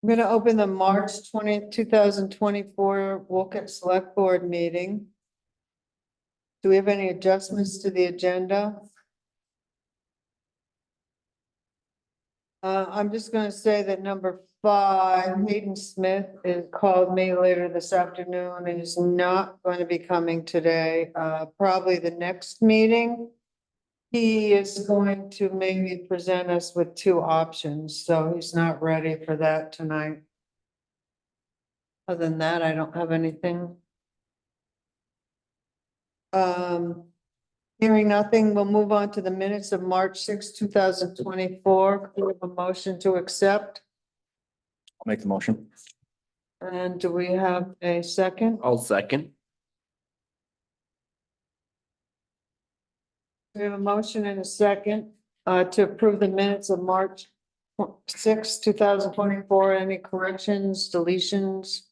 I'm going to open the March 2024 Wolcott Select Board meeting. Do we have any adjustments to the agenda? I'm just going to say that number 5, Hayden Smith called me later this afternoon and is not going to be coming today, probably the next meeting. He is going to maybe present us with 2 options, so he's not ready for that tonight. Other than that, I don't have anything. Hearing nothing, we'll move on to the minutes of March 6, 2024. We have a motion to accept. I'll make the motion. And do we have a second? I'll second. We have a motion and a second to approve the minutes of March 6, 2024. Any corrections, deletions?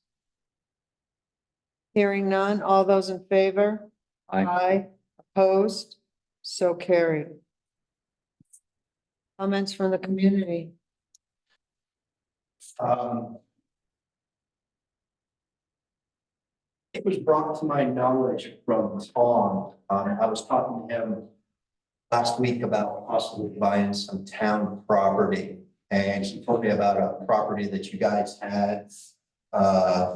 Hearing none. All those in favor? Aye. Opposed? So carried. Comments from the community? It was brought to my knowledge from Tom. I was talking to him last week about possibly buying some town property. And he told me about a property that you guys had,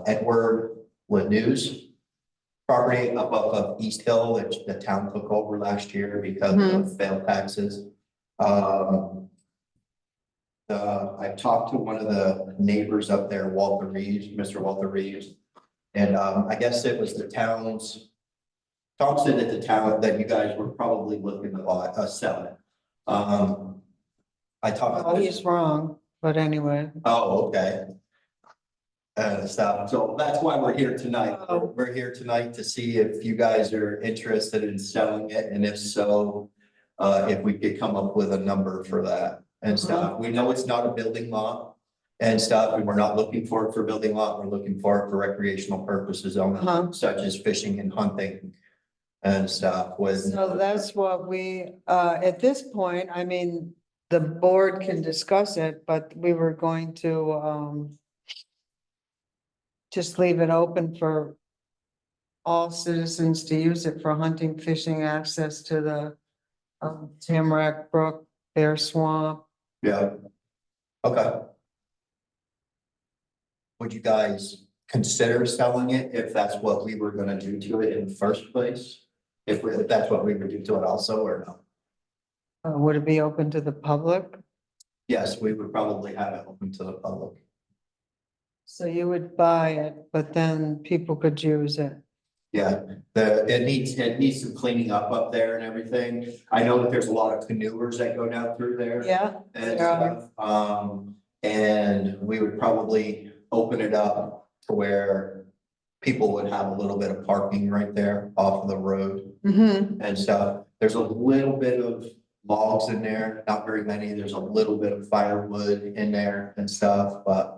Edward Lanew's property up of East Hill that the town took over last year because of failed taxes. I talked to one of the neighbors up there, Walter Reeves, Mr. Walter Reeves. And I guess it was the town's, Tom said that the town, that you guys were probably looking to buy, sell it. I talked. Oh, he's wrong, but anyway. Oh, okay. So that's why we're here tonight. Oh. We're here tonight to see if you guys are interested in selling it, and if so, if we could come up with a number for that and stuff. We know it's not a building lot and stuff, and we're not looking for it for building lot. We're looking for it for recreational purposes only, such as fishing and hunting and stuff with. So that's what we, at this point, I mean, the board can discuss it, but we were going to, just leave it open for all citizens to use it for hunting, fishing, access to the Tamarack Brook, Bear Swamp. Yeah. Okay. Would you guys consider selling it if that's what we were gonna do to it in the first place? If that's what we would do to it also, or no? Would it be open to the public? Yes, we would probably have it open to the public. So you would buy it, but then people could use it. Yeah, it needs some cleaning up there and everything. I know that there's a lot of canoers that go down through there. Yeah. And Yeah. stuff, and we would probably open it up to where people would have a little bit of parking right there off of the road and stuff. There's a little bit of logs in there, not very many. There's a little bit of firewood in there and stuff, but.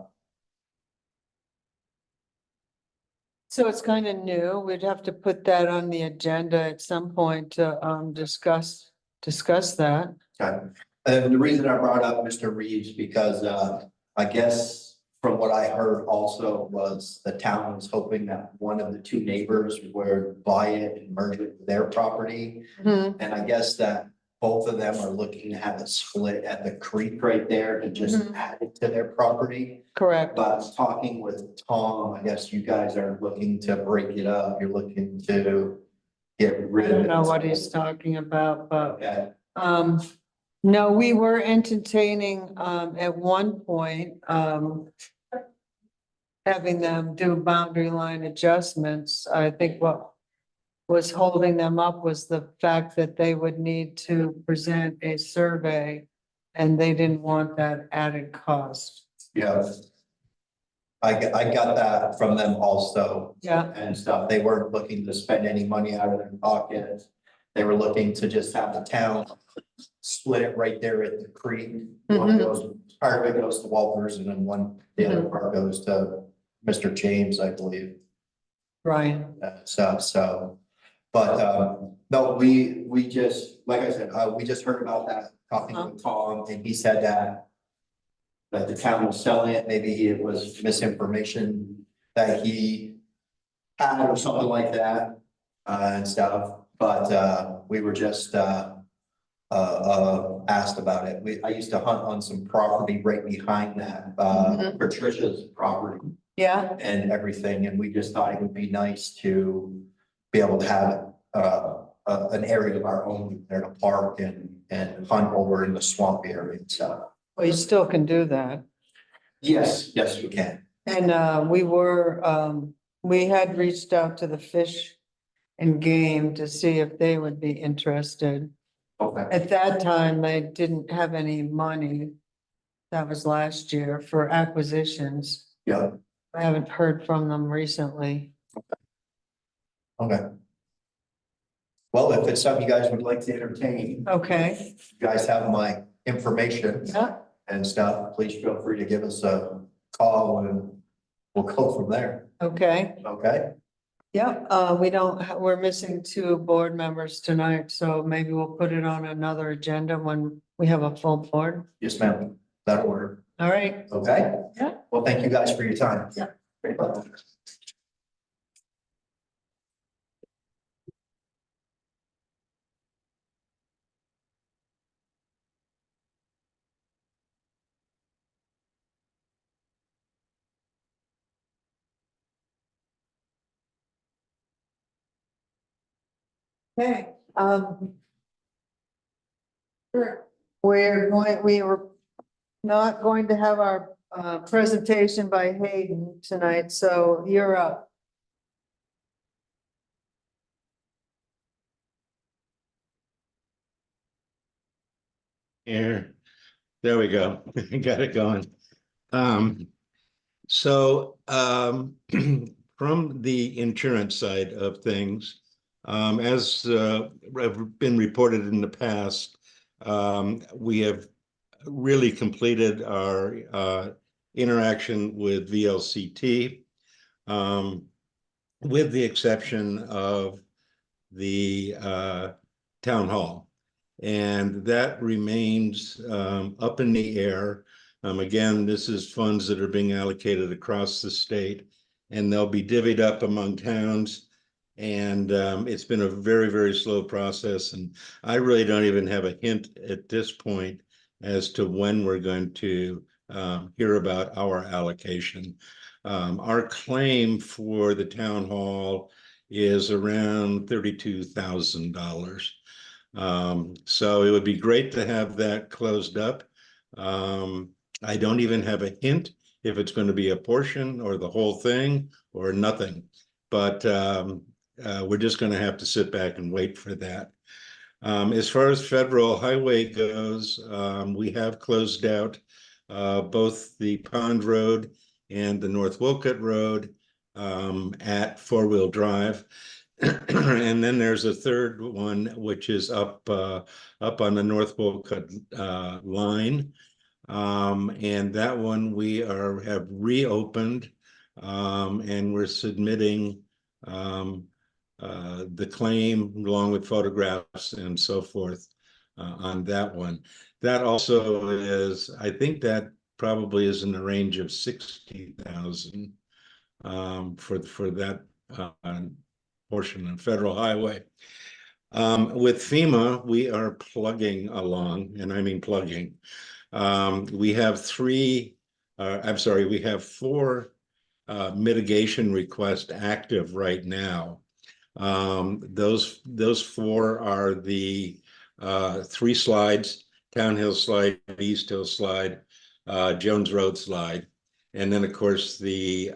So it's kind of new. We'd have to put that on the agenda at some point to discuss that. Okay, and the reason I brought up Mr. Reeves, because I guess from what I heard also was the town was hoping that one of the 2 neighbors would buy it and merge it with their property. And I guess that both of them are looking to have it split at the creek right there to just add it to their property. Correct. But talking with Tom, I guess you guys are looking to break it up. You're looking to get I rid of it. don't know what he's talking about, but Okay. no, we were entertaining at one point having them do boundary line adjustments. I think what was holding them up was the fact that they would need to present a survey and they didn't want that added cost. Yeah. I got that from them also. Yeah. And stuff. They weren't looking to spend any money out of their pocket. They were looking to just have the town split it right there at the creek. One goes, part of it goes to Walters, and then the other part goes to Mr. James, I believe. Right. So, but no, we just, like I said, we just heard about that talking with Tom, and he said that that the town was selling it, maybe it was misinformation that he had or something like that, and stuff, but, we were just, asked about it. I used to hunt on some property right behind that, Mhm. Patricia's property Yeah, and everything, and we just thought it would be nice to be able to have, an area of our own there to park and hunt over in the swamp area and stuff. well, you still can do that. Yes, yes, we can. And we had reached out to the Fish and Game to see if they would be interested. Okay. At that time, they didn't have any money. That was last year for acquisitions. Yeah, I haven't heard from them recently. okay. Well, if it's something you guys would like to entertain, Okay, you guys have my information yeah, and stuff, please feel free to give us a call and we'll go from there, okay. okay? Yeah, we're missing two board members tonight, so maybe we'll put it on another agenda when we have a full board. Yes, ma'am, that'll work, All right, okay? Yeah. Well, thank you guys for your time. Yeah. okay, we were not going to have our presentation by Hayden tonight, so you're up. Here, there we go. Got it going. Um, so from the insurance side of things, as have been reported in the past, we have really completed our interaction with VLCT, with the exception of the town hall. And that remains up in the air. Again, this is funds that are being allocated across the state, and they'll be divvied up among towns. And it's been a very, very slow process. And I really don't even have a hint at this point as to when we're going to hear about our allocation. Our claim for the town hall is around $32,000. So it would be great to have that closed up. I don't even have a hint if it's going to be a portion or the whole thing or nothing, but we're just going to have to sit back and wait for that. As far as federal highway goes, we have closed out both the Pond Road and the North Wolcott Road at four-wheel drive. And then there's a third one, which is up on the North Wolcott line. And that one we have reopened, and we're submitting the claim along with photographs and so forth on that one. That also is, I think that probably is in the range of 60,000 for that portion of federal highway. With FEMA, we are plugging along, and I mean plugging. We have we have four mitigation requests active right now. Those four are the three slides: Town Hill Slide, East Hill Slide, Jones Road Slide, and then of course the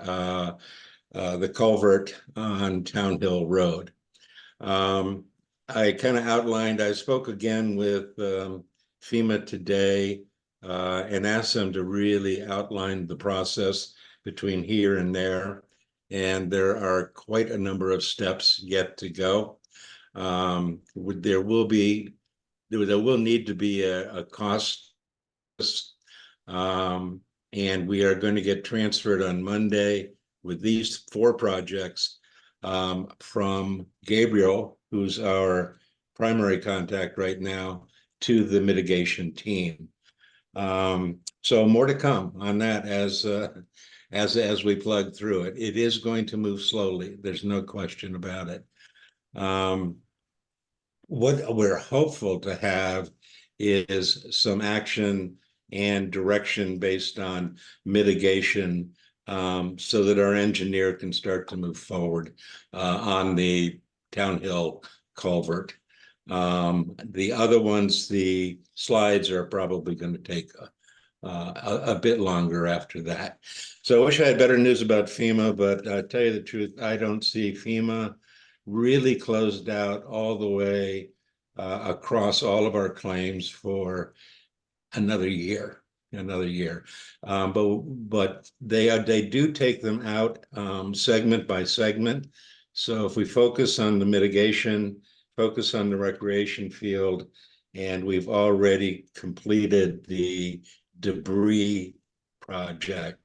culvert on Town Hill Road. I kind of outlined, I spoke again with FEMA today and asked them to really outline the process between here and there. And there are quite a number of steps yet to go. There will need to be a cost, and we are going to get transferred on Monday with these four projects from Gabriel, who's our primary contact right now, to the mitigation team. So more to come on that as we plug through it. It is going to move slowly. There's no question about it. What we're hopeful to have is some action and direction based on mitigation, so that our engineer can start to move forward on the Town Hill culvert. The other ones, the slides are probably going to take a bit longer after that. So I wish I had better news about FEMA, but I tell you the truth, I don't see FEMA really closed out all the way across all of our claims for another year. But they do take them out segment by segment. So if we focus on the mitigation, focus on the recreation field, and we've already completed the debris project,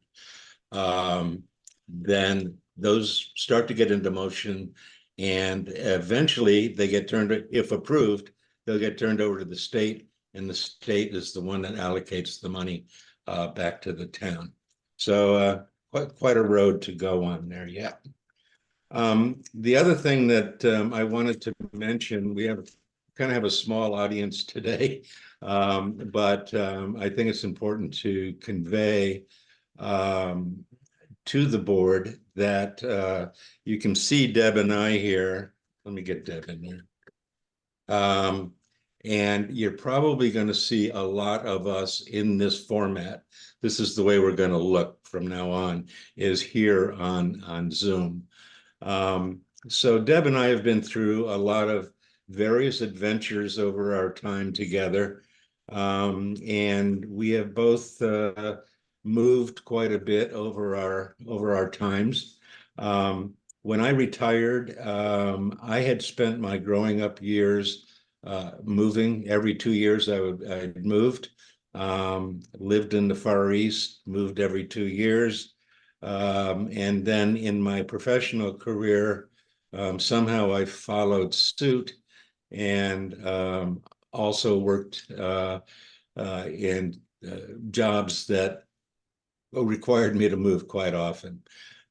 then those start to get into motion, and eventually they get turned, if approved, they'll get turned over to the state, and the state is the one that allocates the money back to the town. So quite a road to go on there yet. The other thing that I wanted to mention, we kind of have a small audience today, but I think it's important to convey to the board that you can see Deb and I here. Let me get Deb in there. And you're probably going to see a lot of us in this format. This is the way we're going to look from now on, is here on Zoom. So Deb and I have been through a lot of various adventures over our time together. And we have both moved quite a bit over our times. When I retired, I had spent my growing up years moving. Every 2 years I moved. Lived in the Far East, moved every 2 years. And then in my professional career, somehow I followed suit and also worked in jobs that required me to move quite often.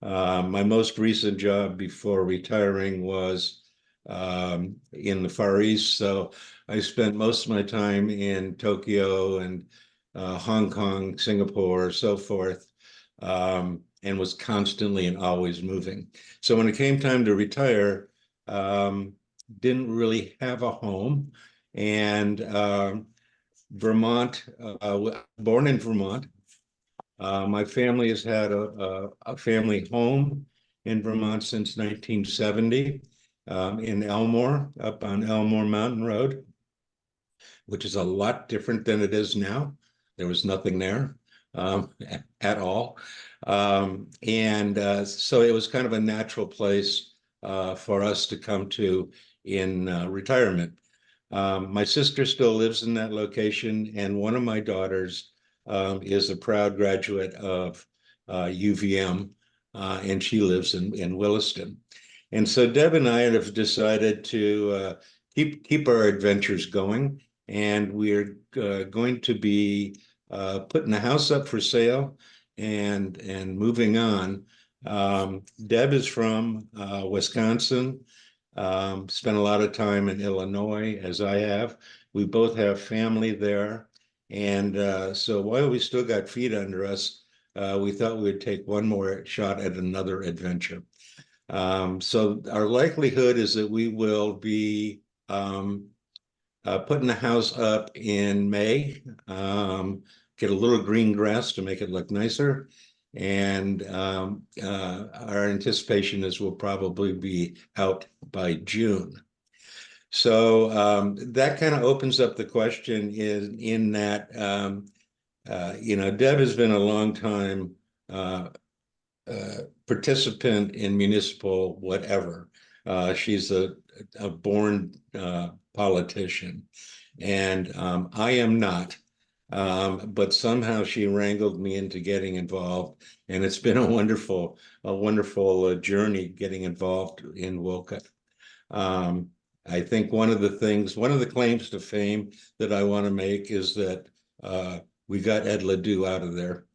My most recent job before retiring was in the Far East. So I spent most of my time in Tokyo and Hong Kong, Singapore, so forth, and was constantly and always moving. So when it came time to retire, didn't really have a home. And Vermont, born in Vermont. My family has had a family home in Vermont since 1970, in Elmore, up on Elmore Mountain Road, which is a lot different than it is now. There was nothing there at all. So it was kind of a natural place for us to come to in retirement. My sister still lives in that location, and one of my daughters is a proud graduate of UVM, and she lives in Williston. And so Deb and I have decided to keep our adventures going, and we're going to be putting the house up for sale and moving on. Deb is from Wisconsin. Spent a lot of time in Illinois, as I have. We both have family there. And so while we still got feet under us, we thought we'd take one more shot at another adventure. So our likelihood is that we will be putting the house up in May, get a little green grass to make it look nicer. And our anticipation is we'll probably be out by June. So that kind of opens up the question in that, Deb has been a long time participant in municipal whatever. She's a born politician, and I am not. But somehow she wrangled me into getting involved, and it's been a wonderful journey getting involved in Wolcott. I think one of the claims to fame that I want to make is that we got Ed Ledoux out of there.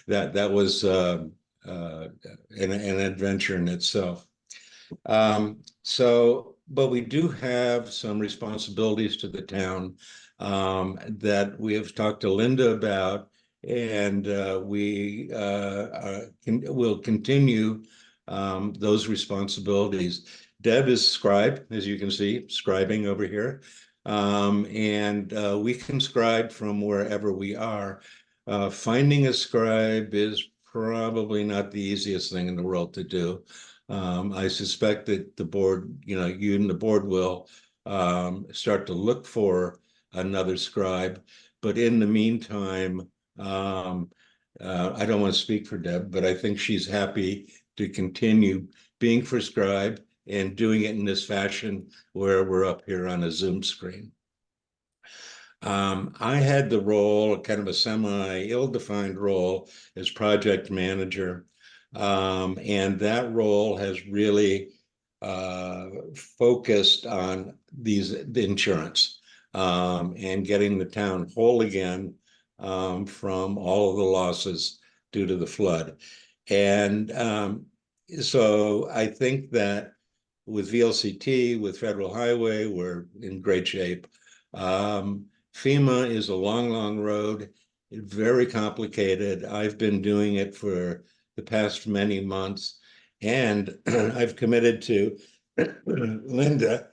That was an adventure in itself. But we do have some responsibilities to the town that we have talked to Linda about, and we will continue those responsibilities. Deb is scribe, as you can see, scribing over here. And we can scribe from wherever we are. Finding a scribe is probably not the easiest thing in the world to do. I suspect that the board, you and the board will start to look for another scribe. But in the meantime, I don't want to speak for Deb, but I think she's happy to continue being prescribed and doing it in this fashion where we're up here on a Zoom screen. I had the role, kind of a semi-ill-defined role, as project manager. And that role has really focused on the insurance and getting the town whole again from all of the losses due to the flood. And so I think that with VLCT, with Federal Highway, we're in great shape. FEMA is a long, long road, very complicated. I've been doing it for the past many months, and I've committed to Linda,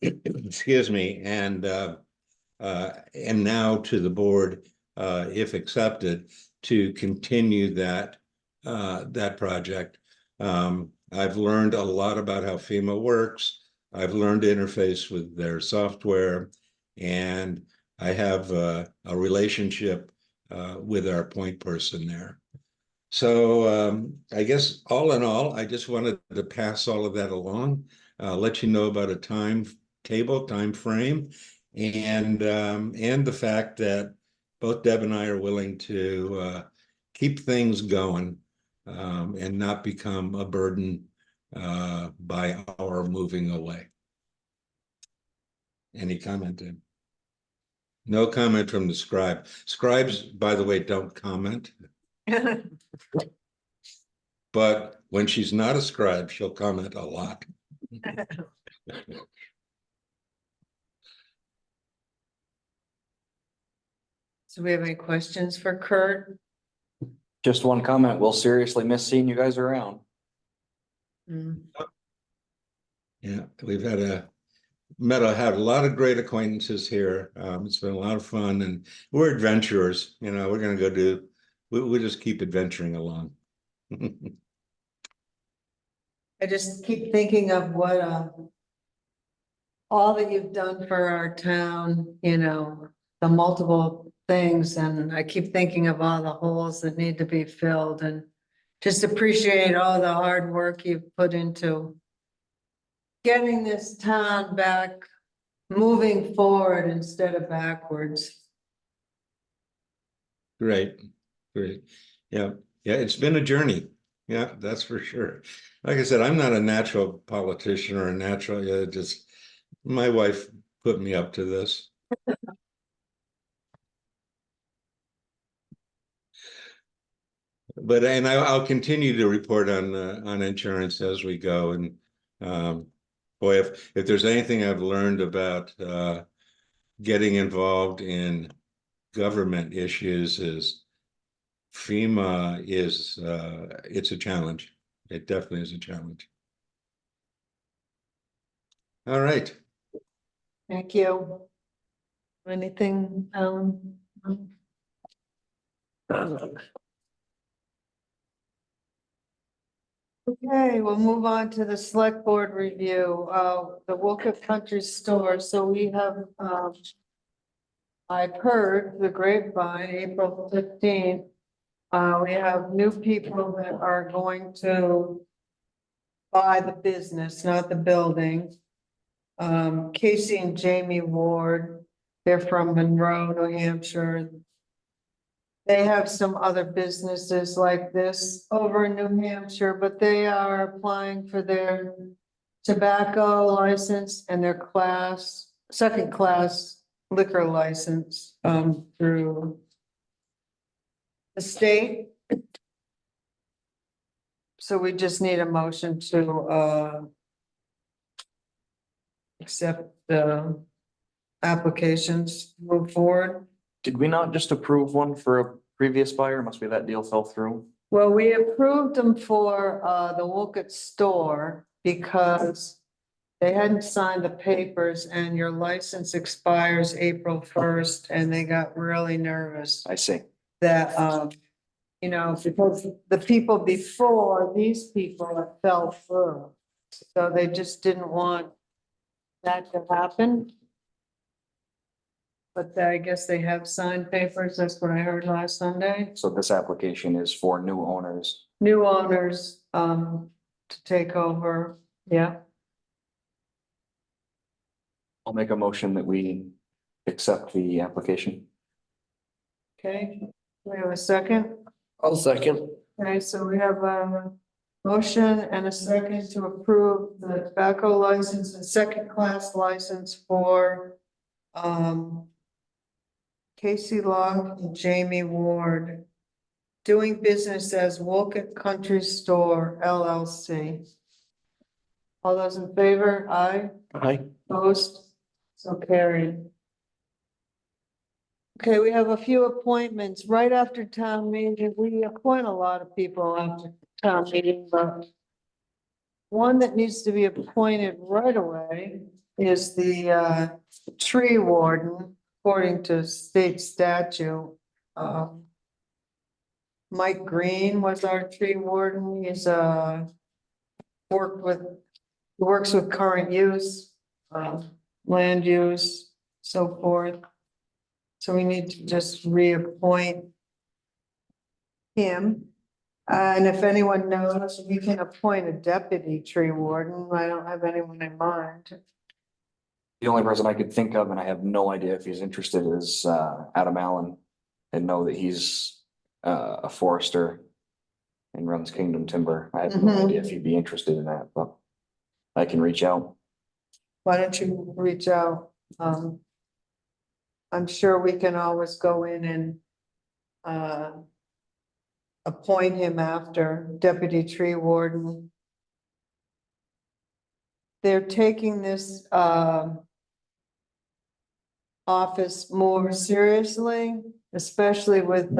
excuse me, and now to the board, if accepted, to continue that project. I've learned a lot about how FEMA works. I've learned to interface with their software, and I have a relationship with our point person there. So I guess all in all, I just wanted to pass all of that along, let you know about a time frame, and the fact that both Deb and I are willing to keep things going and not become a burden by our moving away. Any comment, Deb? No comment from the scribe. Scribes, by the way, don't comment. But when she's not a scribe, she'll comment a lot. So we have any questions for Kurt? Just one comment. We'll seriously miss seeing you guys around. Mm. Yeah, we've had a lot of great acquaintances here. It's been a lot of fun, and we're adventurers. We're gonna go do. We'll just keep adventuring along. I just keep thinking of what all that you've done for our town, the multiple things, and I keep thinking of all the holes that need to be filled, and just appreciate all the hard work you've put into getting this town back, moving forward instead of backwards. Great. Yeah, it's been a journey. Yeah, that's for sure. Like I said, I'm not a natural politician or a natural, just my wife put me up to this. But I'll continue to report on insurance as we go. And boy, if there's anything I've learned about getting involved in government issues, is FEMA is it's a challenge. It definitely is a challenge. All right. Thank you. Anything, Okay, we'll move on to the select board review, the Wolcott Country Store. So we have, I've heard the grapevine, April 15th. We have new people that are going to buy the business, not the building. Casey and Jamie Ward, they're from Monroe, New Hampshire. They have some other businesses like this over in New Hampshire, but they are applying for their tobacco license and their second class liquor license, through the state. So we just need a motion to, accept the applications, move forward. Did we not just approve one for a previous buyer? Must be that deal fell through. Well, we approved them for, the Wolcott store because they hadn't signed the papers and your license expires April 1st, and they got really nervous I see. that, you know, because the people before, these people it fell through. So they just didn't want that to happen. But I guess they have signed papers. That's what I heard last Sunday. So this application is for new owners. New owners, to take over. Yeah, I'll make a motion that we accept the application. okay. We have a second. I'll second. Okay, so we have a motion and a second to approve the tobacco license and second class license for Casey Locke and Jamie Ward, doing business as Wolcott Country Store LLC. All those in favor? Aye. Aye. Opposed? So carried. Okay, we have a few appointments right after town meeting. We appoint a lot of people after town meeting, but one that needs to be appointed right away is the tree warden, according to state statute. Mike Green was our tree warden. He's works with current use, land use, so forth. So we need to just reappoint him. And if anyone knows, we can appoint a deputy tree warden. I don't have anyone in mind. The only person I could think of, and I have no idea if he's interested, is Adam Allen. And know that he's a forester and runs Kingdom Timber. I have no Mhm. idea if he'd be interested in that, but I can reach out. Why don't you reach out? I'm sure we can always go in and appoint him after deputy tree warden. They're taking this office more seriously, especially with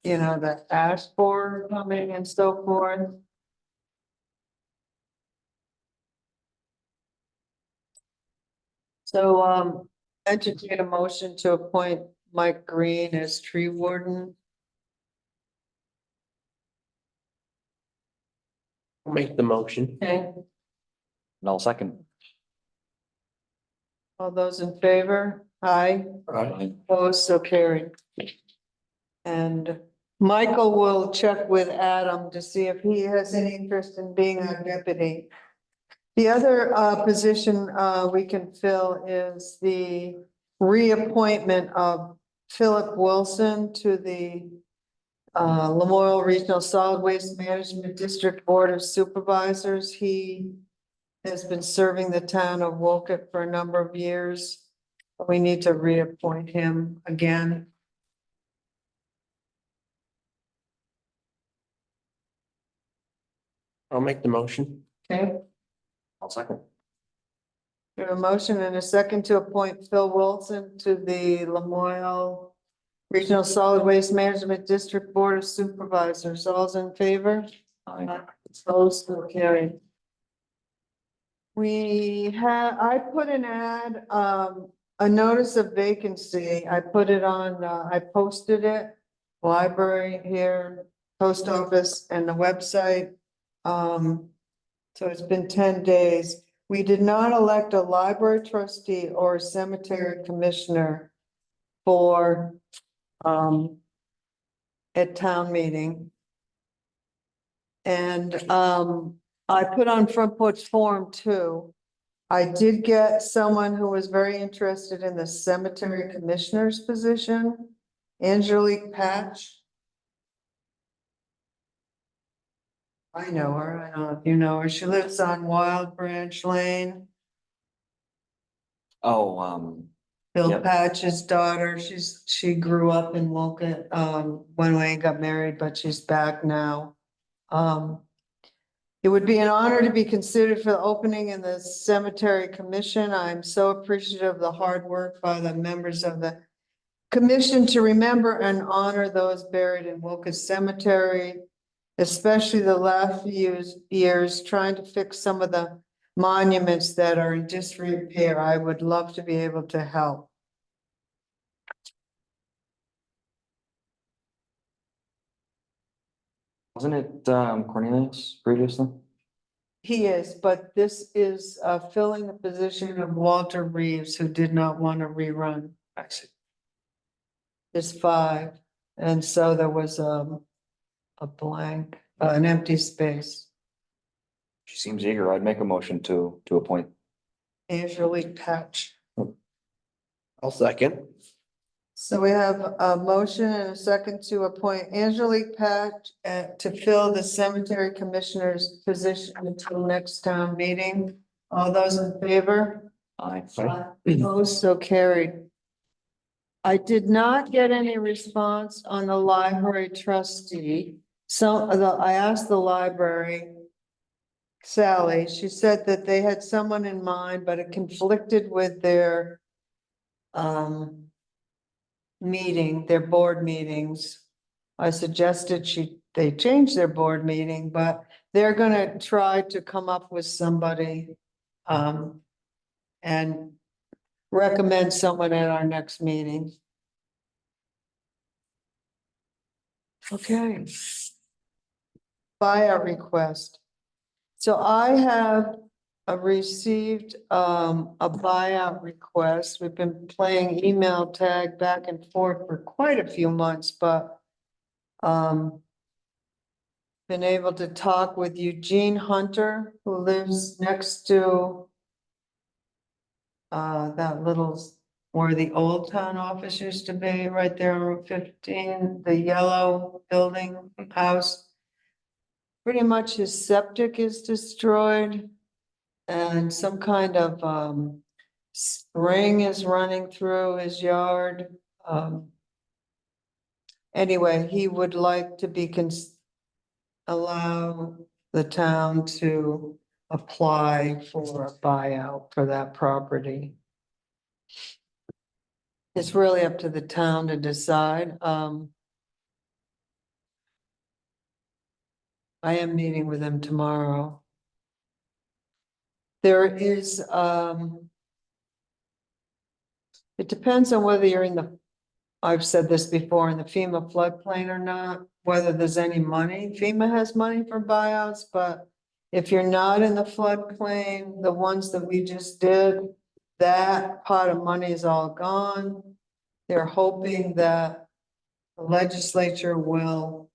you know, the ash borer coming and so forth. So entertain a motion to appoint Mike Green as tree warden. I'll make the motion. Okay, And I'll second. all those in favor? Aye. Aye. Opposed, so carried. And Michael will check with Adam to see if he has any interest in being our deputy. The other position we can fill is the reappointment of Philip Wilson to the Lamoille Regional Solid Waste Management District Board of Supervisors. He has been serving the town of Wolcott for a number of years. We need to reappoint him again. I'll make the motion. Okay, I'll second. we have a motion and a second to appoint Phil Wilson to the Lamoille Regional Solid Waste Management District Board of Supervisors. All's in favor? Aye. Opposed, so carried. I put an ad, a notice of vacancy. I put it on, I posted it, library here, post office and the website. So it's been 10 days. We did not elect a library trustee or a cemetery commissioner for, at town meeting. And, I put on Front Porch Forum too. I did get someone who was very interested in the cemetery commissioner's position, Angelique Patch. I know her, I don't know if you know her. She lives on Wild Branch Lane. Oh, Bill Yep. Patch's daughter. She grew up in Wolcott, when we got married, but she's back now. It would be an honor to be considered for the opening in the cemetery commission. I'm so appreciative of the hard work by the members of the commission to remember and honor those buried in Wolcott Cemetery, especially the last few years, trying to fix some of the monuments that are in disrepair. I would love to be able to help. Wasn't it Cornelius previously? He is, but this is filling the position of Walter Reeves, who did not want to rerun. I see. There's 5, and so there was a blank, an empty space. She seems eager. I'd make a motion to appoint. Angelique Patch. I'll second. So we have a motion and a second to appoint Angelique Patch to fill the cemetery commissioner's position until next town meeting. All those in favor? Aye. Opposed, so carried. I did not get any response on the library trustee. I asked the library, Sally, she said that they had someone in mind, but it conflicted with their their board meetings. I suggested they change their board meeting, but they're gonna try to come up with somebody and recommend someone at our next meeting. Okay. Buyout request. So I have received a buyout request. We've been playing email tag back and forth for quite a few months, but been able to talk with Eugene Hunter, who lives next to that little, where the old town office used to be, right there on Route 15, the yellow building house. Pretty much his septic is destroyed. And some kind of spring is running through his yard. Anyway, he would like to be allow the town to apply for a buyout for that property. It's really up to the town to decide. I am meeting with him tomorrow. There is, it depends on whether you're in the, I've said this before, in the FEMA floodplain or not, whether there's any money. FEMA has money for buyouts, but if you're not in the floodplain, the ones that we just did, that pot of money is all gone. They're hoping that the legislature will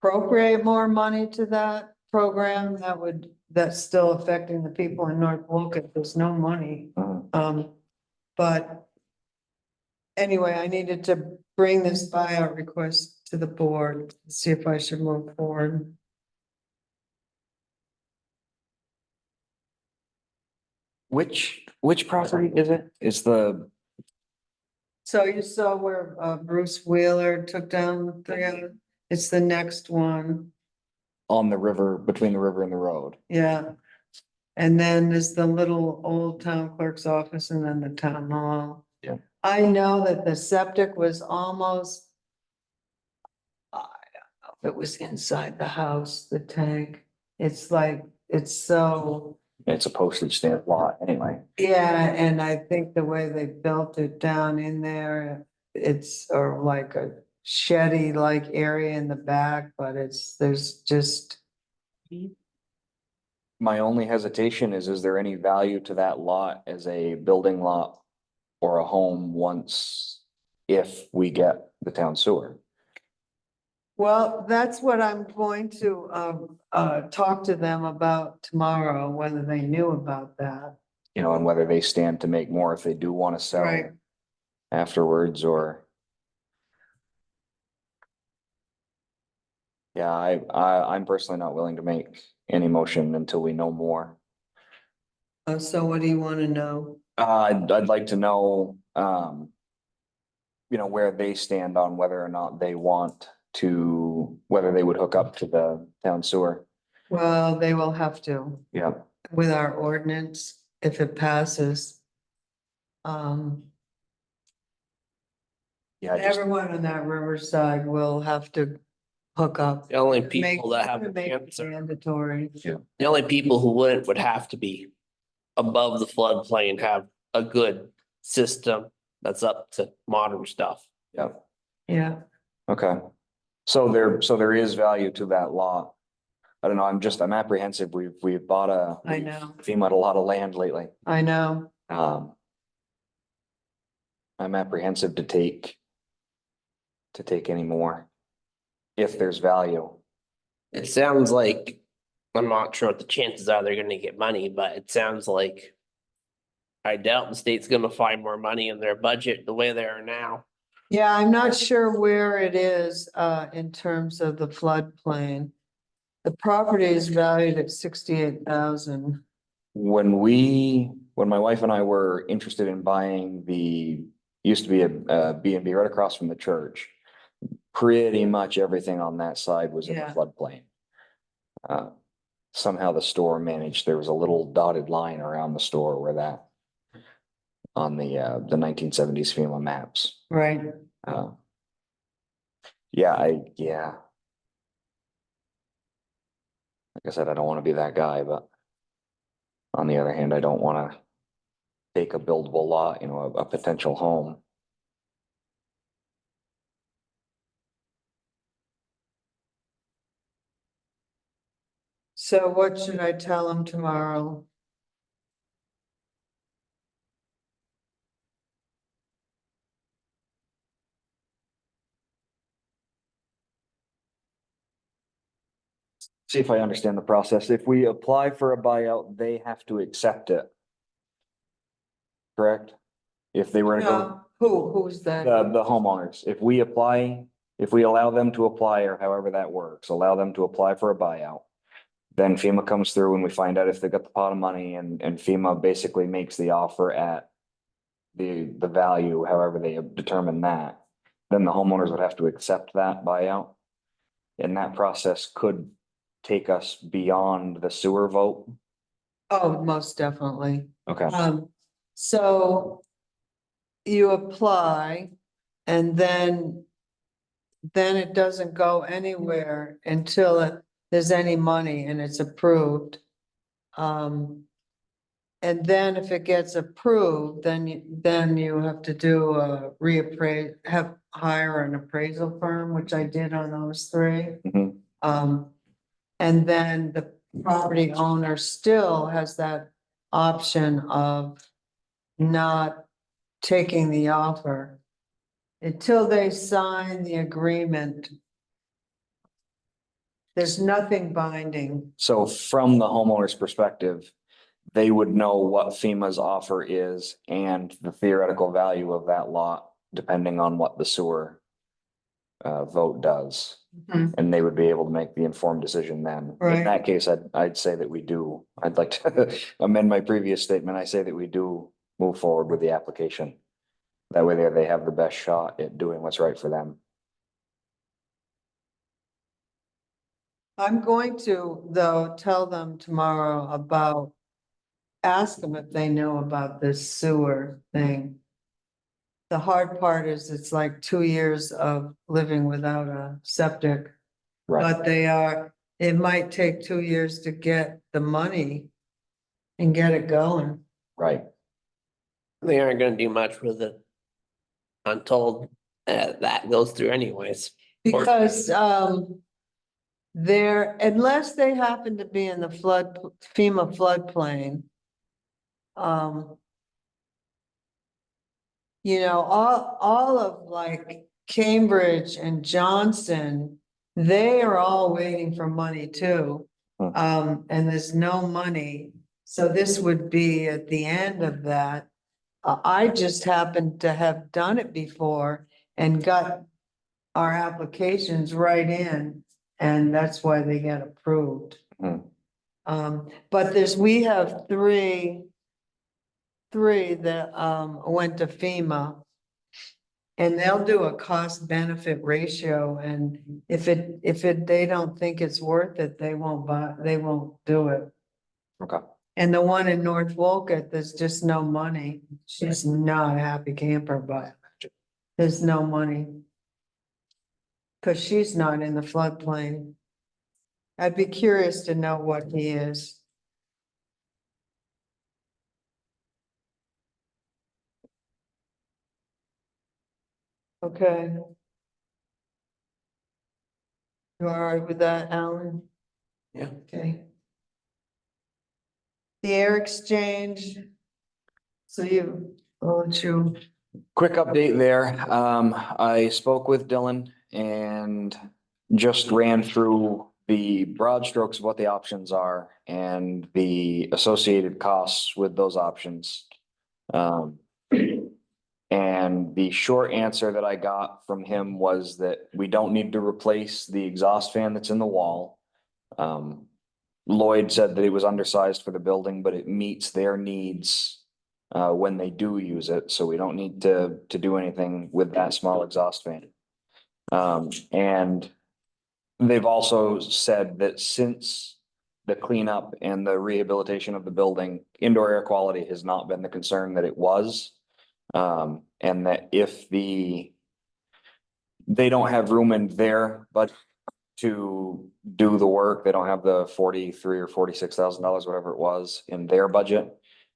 appropriate more money to that program. That's still affecting the people in North Wolcott. There's no money. But anyway, I needed to bring this buyout request to the board, see if I should move forward. Which property is it? Is the, So you saw where Bruce Wheeler took down it's the next one, on the river, between the river and the road? yeah. And then there's the little old town clerk's office and then the town hall. Yeah. I know that the septic was almost, I don't know if it was inside the house, the tank. It's like, it's so, It's a postage stamp lot anyway. yeah, and I think the way they built it down in there, it's or like a sheddy like area in the back, but there's just. My only hesitation is there any value to that lot as a building lot or a home if we get the town sewer? Well, that's what I'm going to talk to them about tomorrow, whether they knew about that. You know, and whether they stand to make more if they do want to sell Right. afterwards, or. Yeah, I'm personally not willing to make any motion until we know more. So what do you want to know? I'd like to know, where they stand on whether or not they want to, whether they would hook up to the town sewer. Well, they will have to Yeah, with our ordinance if it passes. Um, yeah, just, everyone on that riverside will have to hook up. The only Make- people that have make it answer, mandatory. the only people who wouldn't would have to be above the floodplain, have a good system that's up to modern stuff. yeah, Yeah, okay. So there is value to that lot. I don't know, I'm apprehensive. We've bought I know, FEMA a lot of land lately. I know. I'm apprehensive to take any more if there's value. It sounds like, I'm not sure what the chances are they're gonna get money, but it sounds like I doubt the state's gonna find more money in their budget the way they are now. Yeah, I'm not sure where it is, in terms of the floodplain. The property is valued at 68,000. When my wife and I were interested in buying used to be a B&B right across from the church. Pretty much everything on that side was in the Yeah. floodplain. Somehow the store managed, there was a little dotted line around the store where that on the 1970s FEMA maps. Right, Yeah. Like I said, I don't want to be that guy, but on the other hand, I don't want to take a buildable lot, a potential home. so what should I tell them tomorrow? See if I understand the process. If we apply for a buyout, they have to accept it. Correct? If they were to go, Who's that? the homeowners, if we allow them to apply or however that works, allow them to apply for a buyout. Then FEMA comes through and we find out if they got the pot of money and FEMA basically makes the offer at the value, however they determine that. Then the homeowners would have to accept that buyout. And that process could take us beyond the sewer vote. Oh, most definitely. Okay, So you apply and then it doesn't go anywhere until there's any money and it's approved. And then if it gets approved, then you have to do a hire an appraisal firm, which I did on those three. Mhm. And then the property owner still has that option of not taking the offer until they sign the agreement. There's nothing binding. So from the homeowner's perspective, they would know what FEMA's offer is and the theoretical value of that lot, depending on what the sewer vote does. Mhm. And they would be able to make the informed decision then. Right. In that case, I'd say that we do. I'd like to amend my previous statement. I say that we do move forward with the application. That way they have the best shot at doing what's right for them. I'm going to, though, tell them tomorrow ask them if they know about this sewer thing. The hard part is it's like 2 years of living without a septic. Right, But it might take 2 years to get the money and get it going. right. They aren't gonna do much with it until that goes through anyways. Because, unless they happen to be in the FEMA floodplain. All of like Cambridge and Johnson, they are all waiting for money too. Hmm. And there's no money, so this would be at the end of that. I just happened to have done it before and got our applications right in, and that's why they get approved. Hmm. But we have three three that went to FEMA. And they'll do a cost benefit ratio, and if they don't think it's worth it, they won't do it. Okay. And the one in North Wolcott, there's just no money. She's not a happy camper, but there's no money. Cause she's not in the floodplain. I'd be curious to know what he is. Okay. You all right with that, Alan? Yeah. Okay. The air exchange. So I'll let you, Quick update there. I spoke with Dylan and just ran through the broad strokes of what the options are and the associated costs with those options. And the short answer that I got from him was that we don't need to replace the exhaust fan that's in the wall. Lloyd said that it was undersized for the building, but it meets their needs when they do use it, so we don't need to do anything with that small exhaust fan. And they've also said that since the cleanup and the rehabilitation of the building, indoor air quality has not been the concern that it was. And that if they don't have room in there, but to do the work, they don't have the 43 or $46,000, whatever it was, in their budget.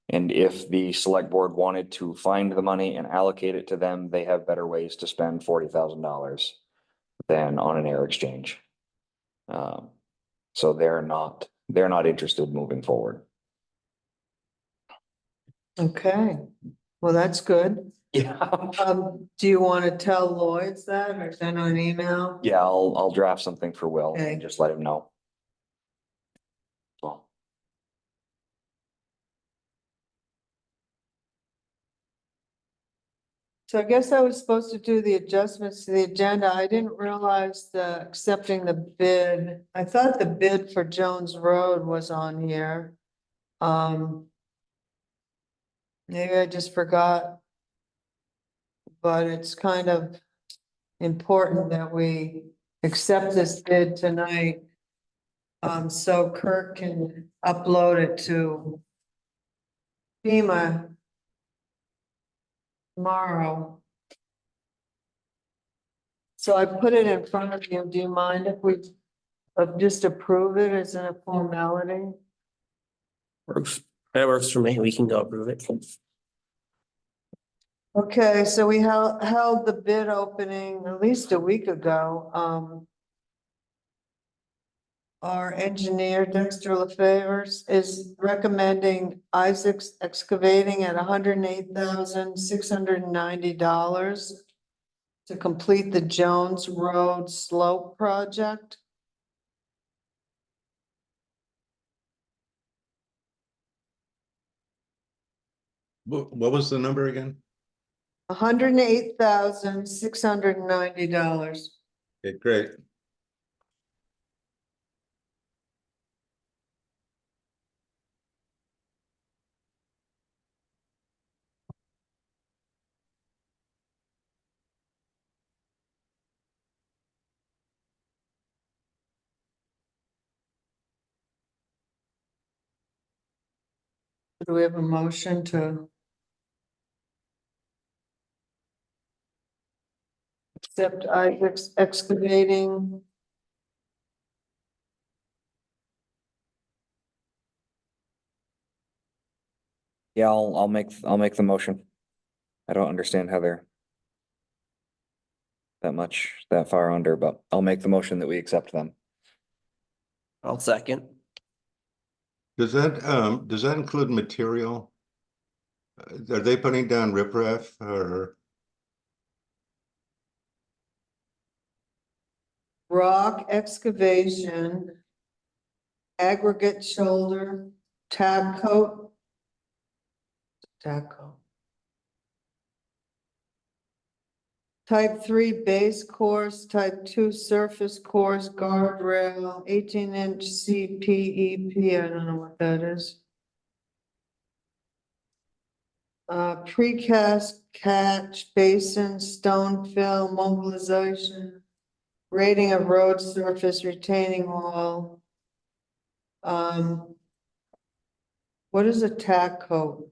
And if the select board wanted to find the money and allocate it to them, they have better ways to spend $40,000 than on an air exchange. So they're not interested moving forward. okay, well, that's good. Yeah. Do you want to tell Lloyd's that or send an email? Yeah, I'll draft something for Will Okay. and just let him know. Well, So I guess I was supposed to do the adjustments to the agenda. I didn't realize accepting the bid. I thought the bid for Jones Road was on here. Maybe I just forgot. But it's kind of important that we accept this bid tonight. So Kirk can upload it to FEMA tomorrow. So I put it in front of you. Do you mind if we just approve it as a formality? That works for me. We can go approve it. Okay, so we held the bid opening at least a week ago. Our engineer Dexter LaFavors is recommending Isaac's Excavating at $108,690 to complete the Jones Road Slope Project. What was the number again? $108,690. Okay, great. Do we have a motion to accept Isaac's Excavating? yeah, I'll make the motion. I don't understand how they're that far under, but I'll make the motion that we accept them. I'll second. Does that include material? Are they putting down riprap or? Rock excavation, aggregate shoulder, tab coat. Tab coat. Type 3 base course, type 2 surface course, guardrail, 18-inch CPEP, I don't know what that is. precast catch basin, stone fill, mobilization, rating of road surface, retaining wall. What is a tack coat?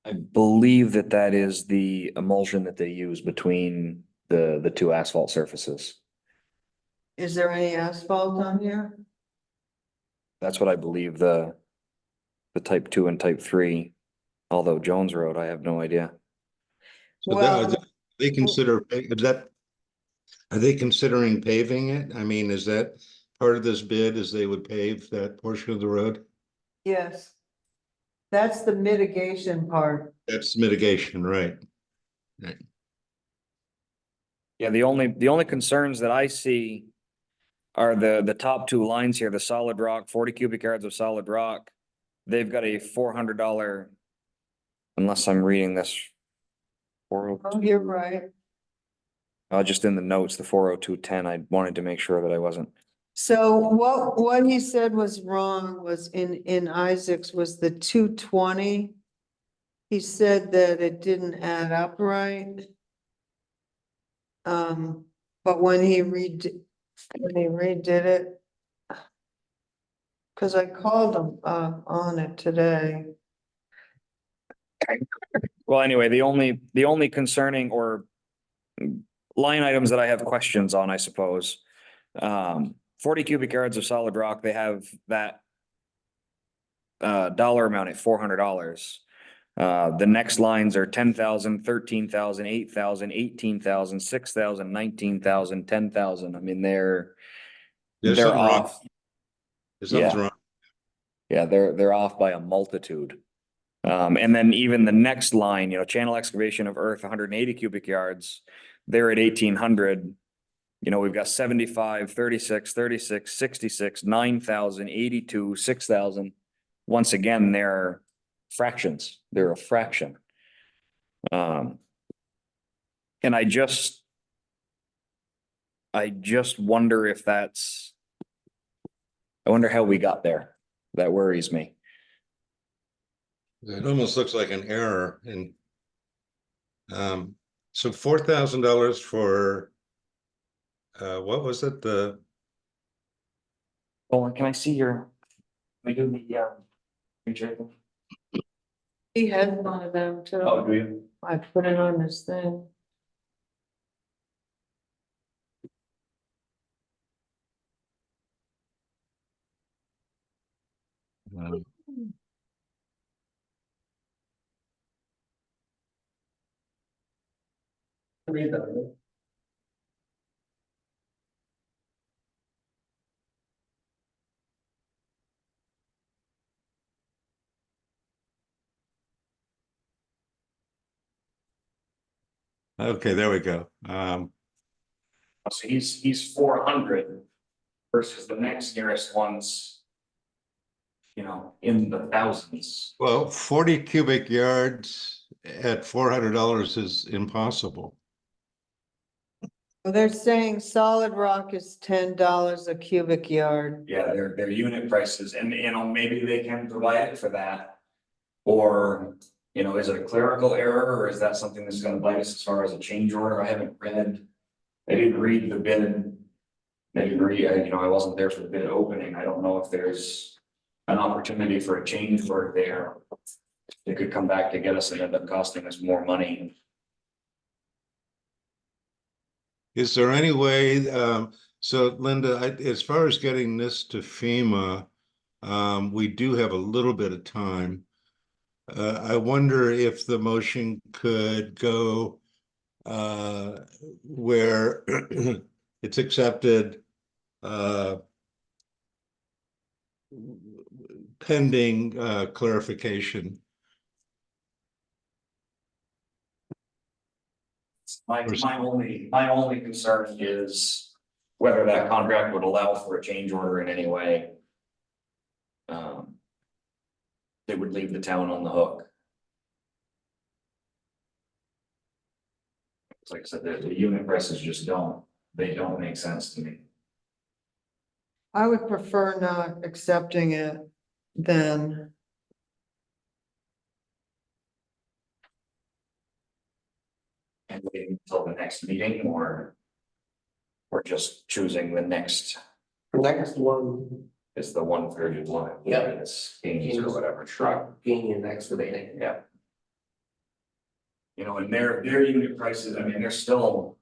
I believe that that is the emulsion that they use between the two asphalt surfaces. Is there any asphalt on here? That's what I believe the type 2 and type 3, although Jones Road, I have no idea. So Well, they consider, is that, are they considering paving it? I mean, is that part of this bid is they would pave that portion of the road? yes. That's the mitigation part. That's mitigation, right? Yeah, the only concerns that I see are the top two lines here, the solid rock, 40 cubic yards of solid rock. They've got a $400, unless I'm reading this. Oh, you're right. Just in the notes, the 40210, I wanted to make sure that I wasn't. So what he said was wrong was in Isaac's was the 220. He said that it didn't add up right. But when he redid it. Cause I called him on it today. Well, anyway, the only concerning or line items that I have questions on, I suppose. 40 cubic yards of solid rock, they have that dollar amount at $400. The next lines are 10,000, 13,000, 8,000, 18,000, 6,000, 19,000, 10,000. I mean, There's they're something wrong. off. There's something's Yeah. wrong. Yeah, they're off by a multitude. And then even the next line, channel excavation of earth, 180 cubic yards, they're at 1,800. We've got 75, 36, 36, 66, 9,000, 82, 6,000. Once again, they're fractions. They're a fraction. And I just wonder if I wonder how we got there. That worries me. It almost looks like an error in. So $4,000 for, what was it? Oh, can I see we do the, He had one of them too. oh, do you? I put it on this thing. Okay, there we go. So he's 400 versus the next nearest one's, in the thousands. Well, 40 cubic yards at $400 is impossible. Well, they're saying solid rock is $10 a cubic yard. Yeah, their unit prices, and maybe they can provide it for that. Or, is it a clerical error, or is that something that's gonna bite us as far as a change order? I didn't read the bid. I wasn't there for the bid opening. I don't know if there's an opportunity for a change order there. It could come back to get us and end up costing us more money. Is there any way, so Linda, as far as getting this to FEMA, we do have a little bit of time. I wonder if the motion could go where it's accepted pending clarification. My only concern is whether that contract would allow for a change order in any way. It would leave the town on the hook. Like I said, the unit prices just don't make sense to me. I would prefer not accepting it then. And waiting until the next meeting, or we're just choosing the next Next one, is the 131. Yeah. It's Kings or whatever. truck being an excavating. Yeah. You know, and their unit prices, I mean, they're still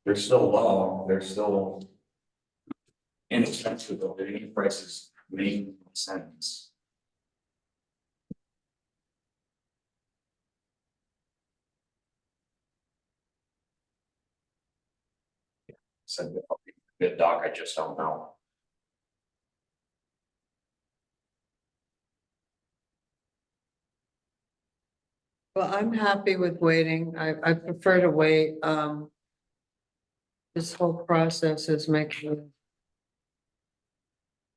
low, they're still inexpensive, but their unit prices make sense. So, good doc, I just don't know. Well, I'm happy with waiting. I prefer to wait. This whole process is making.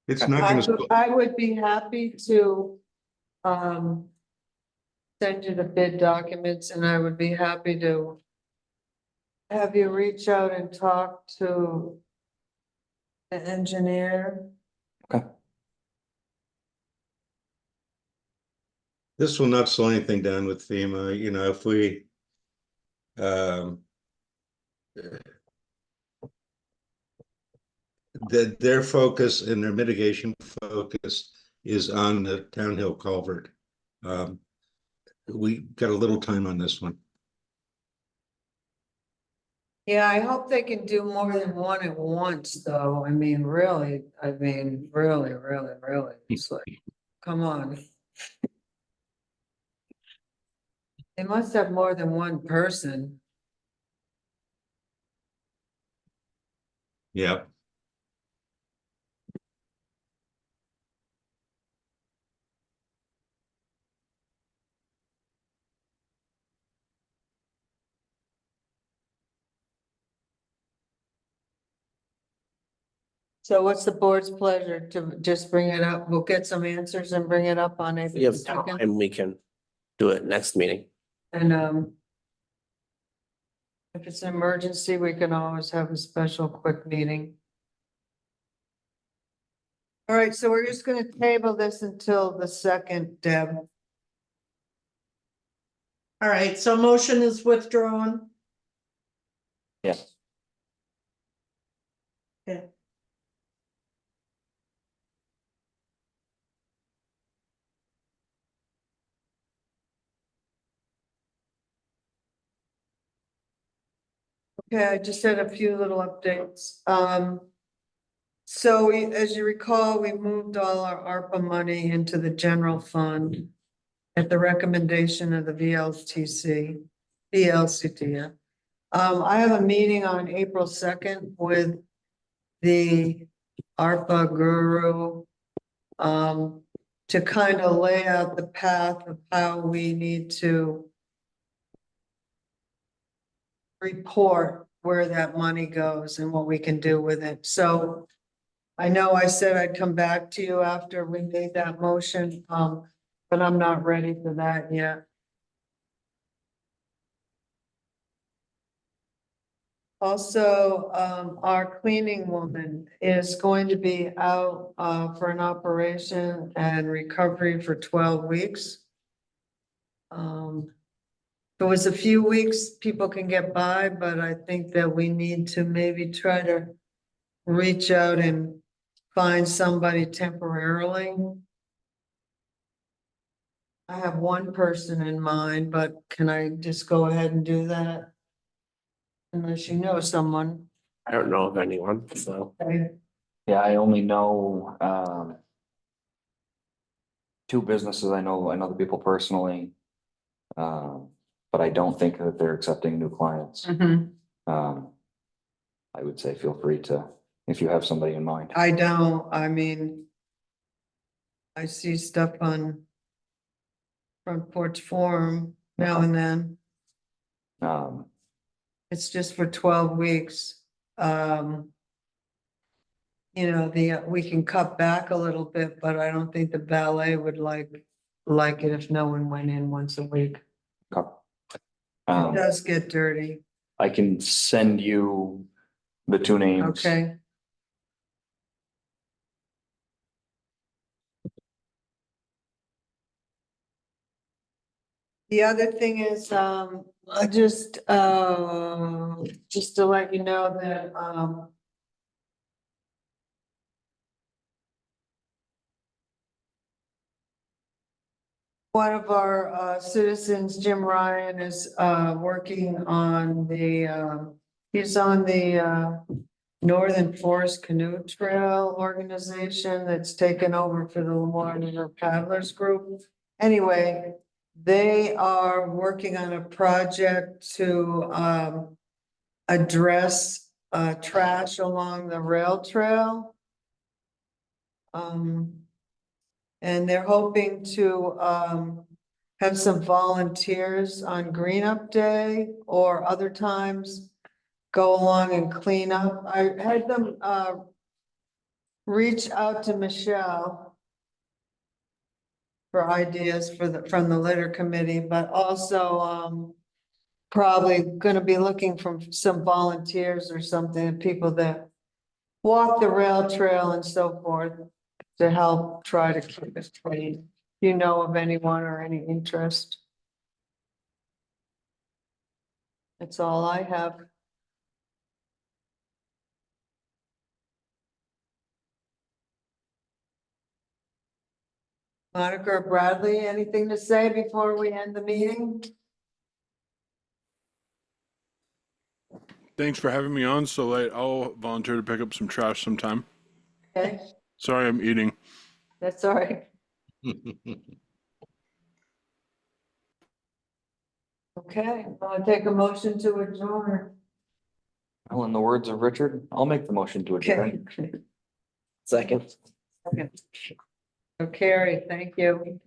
It's not I gonna, would, I would be happy to, send you the bid documents, and I would be happy to have you reach out and talk to the engineer. this will not slow anything down with FEMA, you know, if we. That their focus and their mitigation focus is on the Town Hill culvert. We got a little time on this one. Yeah, I hope they can do more than one at once, though. I mean, really, really, it's like, come on. They must have more than one person. Yeah. So what's the board's pleasure to just bring it up? We'll get some answers and bring it up on We April have 2nd. time, we can do it next meeting. And, if it's an emergency, we can always have a special quick meeting. All right, so we're just gonna table this until the 2nd, Deb. All right, so motion is withdrawn. Yes. Okay. Okay, I just had a few little updates. So as you recall, we moved all our ARPA money into the general fund at the recommendation of the VLCT. Yeah. I have a meeting on April 2nd with the ARPA guru to kind of lay out the path of how we need to report where that money goes and what we can do with it. So I know I said I'd come back to you after we made that motion, but I'm not ready for that yet. Also, our cleaning woman is going to be out, for an operation and recovery for 12 weeks. If it was a few weeks, people can get by, but I think that we need to maybe try to reach out and find somebody temporarily. I have one person in mind, but can I just go ahead and do that? Unless you know someone. I don't know of anyone, so. Okay. Yeah, I only know, two businesses. I know the people personally. But I don't think that they're accepting new clients. Mhm. I would say feel free to, if you have somebody in mind. I don't, I mean. I see stuff on. Front Porch Forum now and then. Um, It's just for 12 weeks. You know, we can cut back a little bit, but I don't think the ballet would like it if no one went in once a week. It um, does get dirty, I can send you the two names. okay? The other thing is, just to let you know that, one of our citizens, Jim Ryan, is working on he's on the Northern Forest Canoe Trail Organization that's taken over for the Lamar River Paddlers Group. Anyway, they are working on a project to address trash along the rail trail. And they're hoping to have some volunteers on Green Up Day or other times go along and clean up. I had them reach out to Michelle for ideas from the litter committee, but also probably gonna be looking for some volunteers or something, people that walk the rail trail and so forth to help try to keep it clean. You know of anyone or any interest? That's all I have. Monica or Bradley, anything to say before we end the meeting? Thanks for having me on so late. I'll volunteer to pick up some trash sometime. Okay, Sorry, I'm eating. that's all right. Okay, I'll take a motion to adjourn. Well, in the words of Richard, I'll make the motion to Okay. adjourn. Second. Okay. So Carrie, thank you.